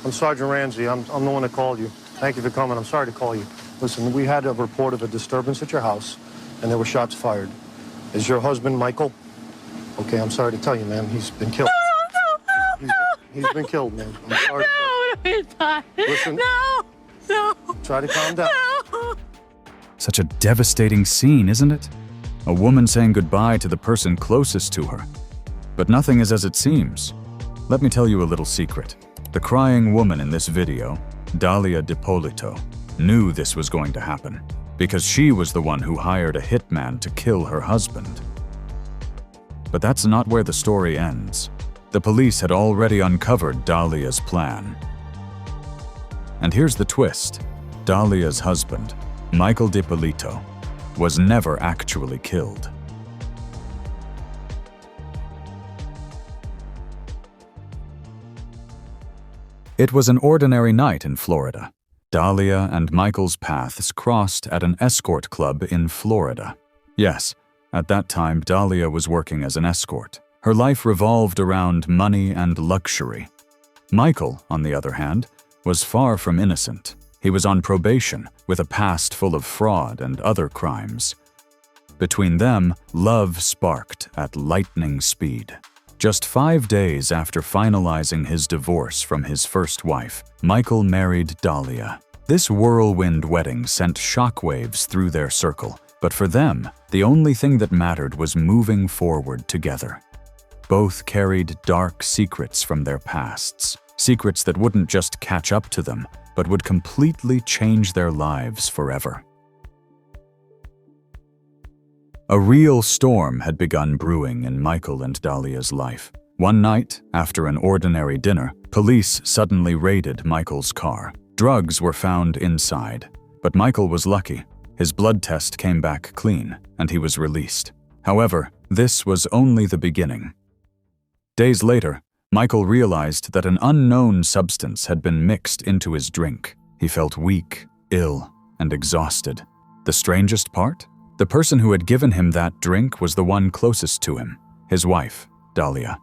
I'm Sergeant Ramsey. I'm the one that called you. Thank you for coming. I'm sorry to call you. Listen, we had a report of a disturbance at your house, and there were shots fired. Is your husband Michael? Okay, I'm sorry to tell you, man. He's been killed. He's been killed, man. I'm sorry. No, he's not. Listen. No. Try to calm down. No. Such a devastating scene, isn't it? A woman saying goodbye to the person closest to her. But nothing is as it seems. Let me tell you a little secret. The crying woman in this video, Dalia Dippolito, knew this was going to happen because she was the one who hired a hitman to kill her husband. But that's not where the story ends. The police had already uncovered Dalia's plan. And here's the twist. Dalia's husband, Michael Dippolito, was never actually killed. It was an ordinary night in Florida. Dalia and Michael's paths crossed at an escort club in Florida. Yes, at that time Dalia was working as an escort. Her life revolved around money and luxury. Michael, on the other hand, was far from innocent. He was on probation with a past full of fraud and other crimes. Between them, love sparked at lightning speed. Just 5 days after finalizing his divorce from his first wife, Michael married Dalia. This whirlwind wedding sent shockwaves through their circle, but for them, the only thing that mattered was moving forward together. Both carried dark secrets from their pasts, secrets that wouldn't just catch up to them, but would completely change their lives forever. A real storm had begun brewing in Michael and Dalia's life. One night, after an ordinary dinner, police suddenly raided Michael's car. Drugs were found inside, but Michael was lucky. His blood test came back clean, and he was released. However, this was only the beginning. Days later, Michael realized that an unknown substance had been mixed into his drink. He felt weak, ill, and exhausted. The strangest part? The person who had given him that drink was the one closest to him, his wife, Dalia.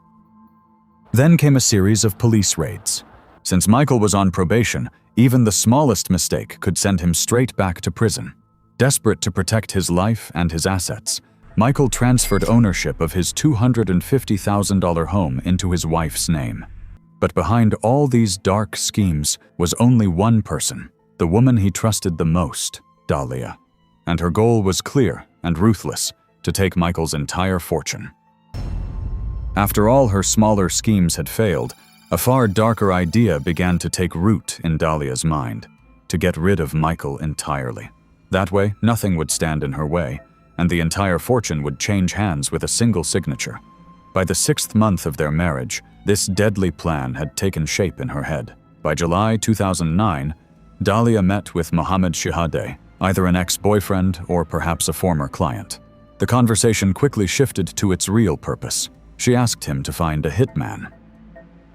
Then came a series of police raids. Since Michael was on probation, even the smallest mistake could send him straight back to prison. Desperate to protect his life and his assets, Michael transferred ownership of his $250,000 home into his wife's name. But behind all these dark schemes was only one person, the woman he trusted the most, Dalia. And her goal was clear and ruthless, to take Michael's entire fortune. After all her smaller schemes had failed, a far darker idea began to take root in Dalia's mind, to get rid of Michael entirely. That way, nothing would stand in her way, and the entire fortune would change hands with a single signature. By the 6th month of their marriage, this deadly plan had taken shape in her head. By July 2009, Dalia met with Mohammed Shihadeh, either an ex-boyfriend or perhaps a former client. The conversation quickly shifted to its real purpose. She asked him to find a hitman.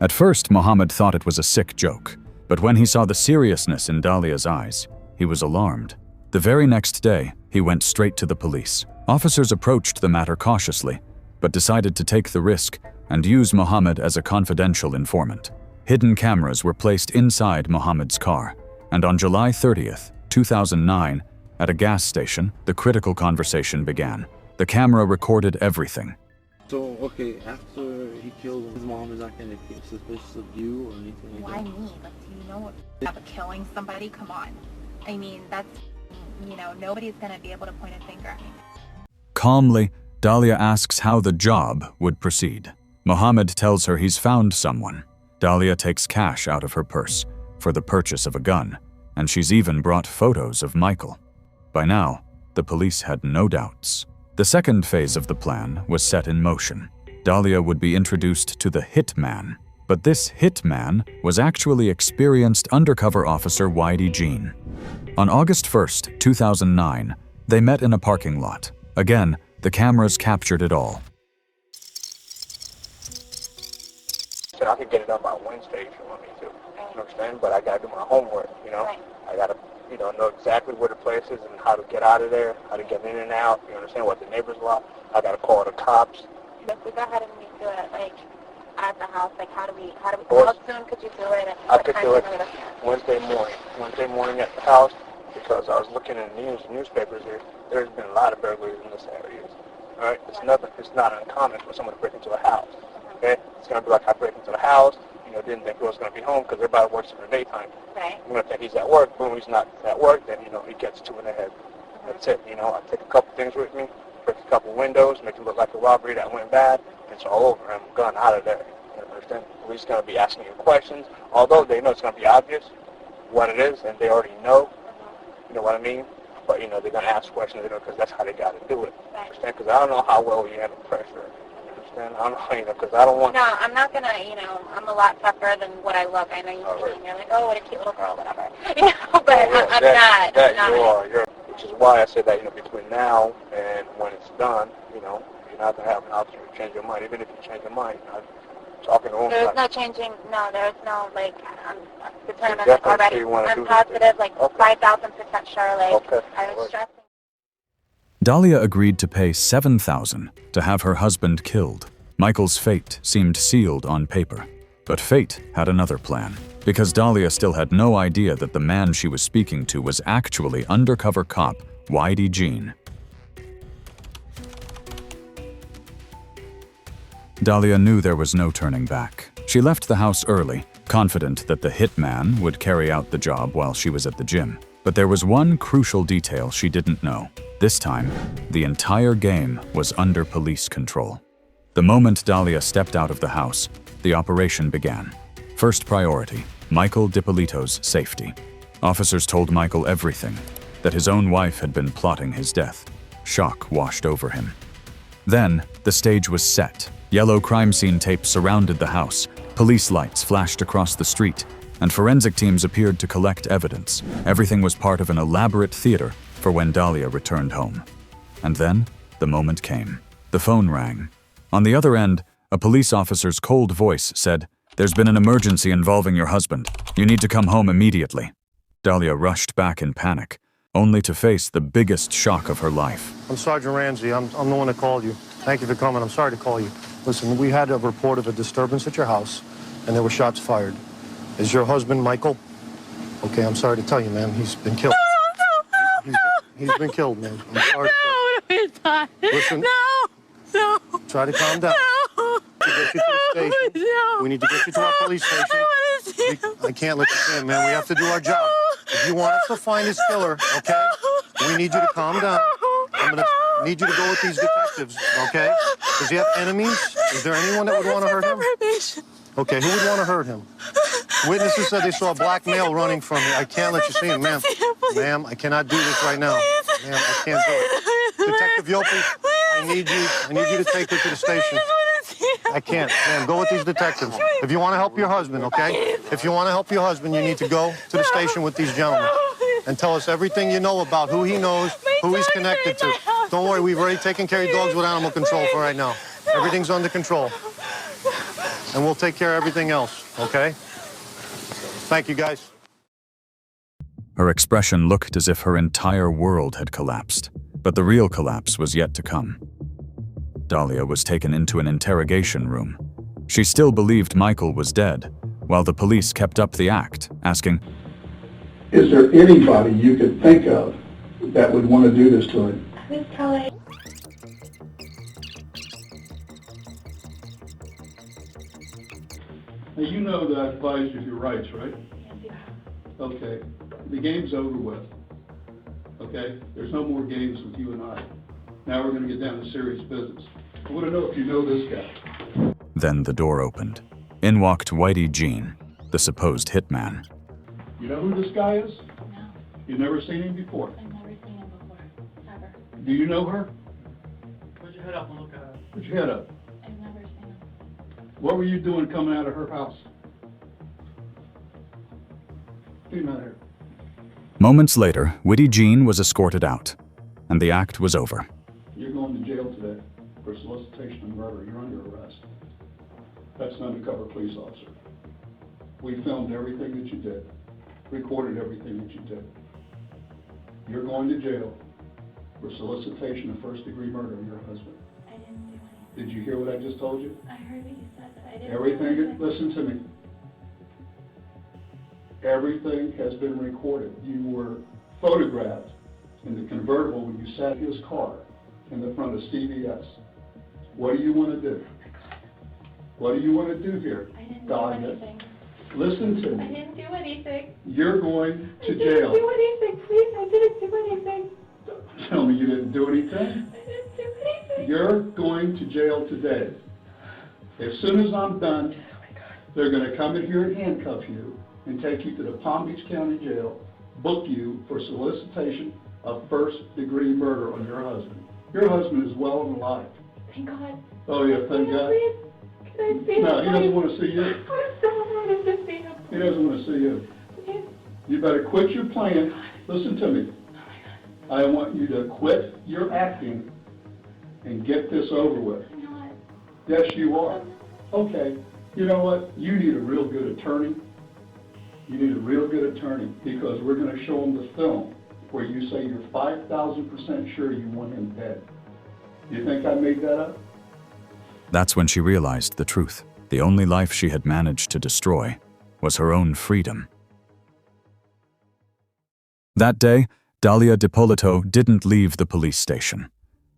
At first, Mohammed thought it was a sick joke, but when he saw the seriousness in Dalia's eyes, he was alarmed. The very next day, he went straight to the police. Officers approached the matter cautiously, but decided to take the risk and use Mohammed as a confidential informant. Hidden cameras were placed inside Mohammed's car, and on July 30th, 2009, at a gas station, the critical conversation began. The camera recorded everything. So, okay, after he killed his mom, is not going to be suspicious of you or anything like that? Why me? Like, do you know about killing somebody? Come on. I mean, that's, nobody's going to be able to point a finger at me. Calmly, Dalia asks how the job would proceed. Mohammed tells her he's found someone. Dalia takes cash out of her purse for the purchase of a gun, and she's even brought photos of Michael. By now, the police had no doubts. The second phase of the plan was set in motion. Dalia would be introduced to the hitman, but this hitman was actually experienced undercover officer Whitey Jean. On August 1st, 2009, they met in a parking lot. Again, the cameras captured it all. So I could get it done by Wednesday if you want me to. You understand? But I gotta do my homework, Right. I gotta, know exactly where the place is and how to get out of there, how to get in and out, you understand, what the neighbors want. I gotta call the cops. If we go ahead and we do it, at the house, how Or- soon could you do it? And I what could do it Wednesday morning at the house, because I was looking in the newspapers here. There's been a lot of burglaries in this area. All right, it's not uncommon for someone to break into a house. Okay, it's gonna be like I break into the house. Didn't think he was gonna be home because everybody works in the daytime. Right. I'm gonna think he's at work. Boom, he's not at work. Then he gets two in the head. That's it. I take a couple things with me, break a couple windows, make it look like a robbery that went bad. It's all over. I'm gone out of there. You understand? Police gonna be asking you questions, although they know it's gonna be obvious what it is, and they already know. You know what I mean? But they're gonna ask questions, because that's how they gotta do it. Right. Understand? Because I don't know how well you handle pressure. Understand? I don't know, because I don't want. No, I'm not gonna, I'm a lot tougher than what I look. I know you see me and you're like, oh, what a cute little girl, whatever. But I'm not. Which is why I said that, between now and when it's done, you're not going to have an option to change your mind. Even if you change your mind, I'm talking to him. There's no changing, there's no, I'm determined definitely already. I'm positive, 5,000% sure, I was stressing. Dalia agreed to pay $7,000 to have her husband killed. Michael's fate seemed sealed on paper. But fate had another plan, because Dalia still had no idea that the man she was speaking to was actually undercover cop Whitey Jean. Dalia knew there was no turning back. She left the house early, confident that the hitman would carry out the job while she was at the gym. But there was one crucial detail she didn't know. This time, the entire game was under police control. The moment Dalia stepped out of the house, the operation began. First priority, Michael Dippolito's safety. Officers told Michael everything, that his own wife had been plotting his death. Shock washed over him. Then, the stage was set. Yellow crime scene tape surrounded the house, police lights flashed across the street, and forensic teams appeared to collect evidence. Everything was part of an elaborate theater for when Dalia returned home. And then, the moment came. The phone rang. On the other end, a police officer's cold voice said, "There's been an emergency involving your husband. You need to come home immediately." Dalia rushed back in panic, only to face the biggest shock of her life. I'm Sergeant Ramsey. I'm the one that called you. Thank you for coming. I'm sorry to call you. Listen, we had a report of a disturbance at your house, and there were shots fired. Is your husband Michael? Okay, I'm sorry to tell you, man. He's been killed. He's been killed, man. I'm sorry. Listen. No. Try to calm down. No. To get you to the station. No. We need to get you to our police station. I want to see him. I can't let you see him, man. We have to do our job. If you want us to find his killer, okay? We need you to calm down. I'm gonna need you to go with these detectives, okay? Does he have enemies? Is there anyone that would want to hurt him? Okay, who would want to hurt him? Witnesses said they saw a black male running from here. I can't let you see him, ma'am. Ma'am, I cannot do this right now. Ma'am, I can't do it. Detective Yopi, I need you to take her to the station. I can't. Ma'am, go with these detectives. If you want to help your husband, okay? If you want to help your husband, you need to go to the station with these gentlemen and tell us everything you know about who he knows, who he's connected to. Don't worry, we've already taken care of your dogs with animal control for right now. Everything's under control. And we'll take care of everything else, okay? Thank you, guys. Her expression looked as if her entire world had collapsed, but the real collapse was yet to come. Dalia was taken into an interrogation room. She still believed Michael was dead, while the police kept up the act, asking, "Is there anybody you could think of that would want to do this to him?" Now, you know that I advised you of your rights, right? Okay. The game's over with. Okay? There's no more games with you and I. Now we're going to get down to serious business. I want to know if you know this guy. Then the door opened. In walked Whitey Jean, the supposed hitman. You know who this guy is? No, You've never seen him before? I've never seen him before, ever. Do you know her? Put your head up and look at her. Put your head up. I've never seen him. What were you doing coming out of her house? Get him out of here. Moments later, Whitey Jean was escorted out, and the act was over. You're going to jail today for solicitation of murder. You're under arrest. That's an undercover police officer. We filmed everything that you did, recorded everything that you did. You're going to jail for solicitation of first-degree murder of your husband. I didn't do anything. Did you hear what I just told you? I heard what you said, but I didn't do Everything, anything. listen to me. Everything has been recorded. You were photographed in the convertible when you sat in his car in the front of CVS. What do you want to do? What do you want to do here? I didn't do Dalia? anything. Listen to I me. didn't do anything. You're going I to didn't jail. do anything, please. I didn't do anything. Tell me you didn't do anything. I didn't do anything. You're going to jail today. As soon as I'm done, they're going to come in here and handcuff you and take you to the Palm Beach County Jail, book you for solicitation of first-degree murder on your husband. Your husband is well and alive. Thank God. Oh, yeah, thank God. Please? Can I see him? No, he doesn't want to see you. I so wanted to see him. He doesn't want to see you. Please. You better quit your plan. Listen to me. I want you to quit your acting and get this over with. I'm not. Yes, you are. Okay. You know what? You need a real good attorney. You need a real good attorney because we're going to show them the film where you say you're 5,000% sure you want him dead. You think I made that up? That's when she realized the truth. The only life she had managed to destroy was her own freedom. That day, Dalia Dippolito didn't leave the police station,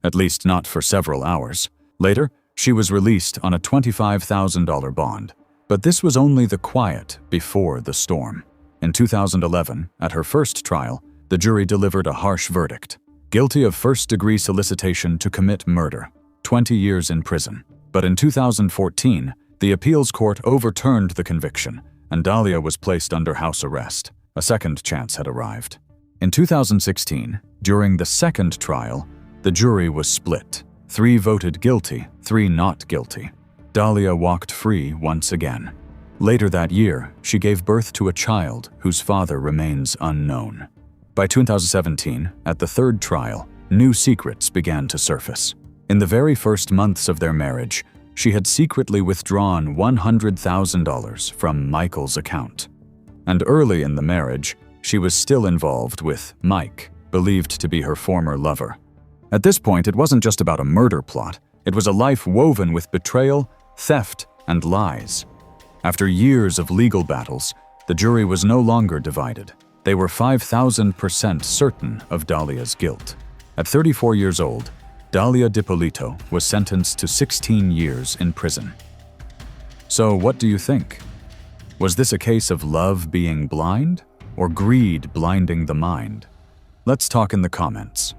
at least not for several hours. Later, she was released on a $25,000 bond. But this was only the quiet before the storm. In 2011, at her first trial, the jury delivered a harsh verdict. Guilty of first-degree solicitation to commit murder, 20 years in prison. But in 2014, the appeals court overturned the conviction, and Dalia was placed under house arrest. A second chance had arrived. In 2016, during the second trial, the jury was split. 3 voted guilty, 3 not guilty. Dalia walked free once again. Later that year, she gave birth to a child whose father remains unknown. By 2017, at the third trial, new secrets began to surface. In the very first months of their marriage, she had secretly withdrawn $100,000 from Michael's account. And early in the marriage, she was still involved with Mike, believed to be her former lover. At this point, it wasn't just about a murder plot. It was a life woven with betrayal, theft, and lies. After years of legal battles, the jury was no longer divided. They were 5,000% certain of Dalia's guilt. At 34 years old, Dalia Dippolito was sentenced to 16 years in prison. So what do you think? Was this a case of love being blind, or greed blinding the mind? Let's talk in the comments.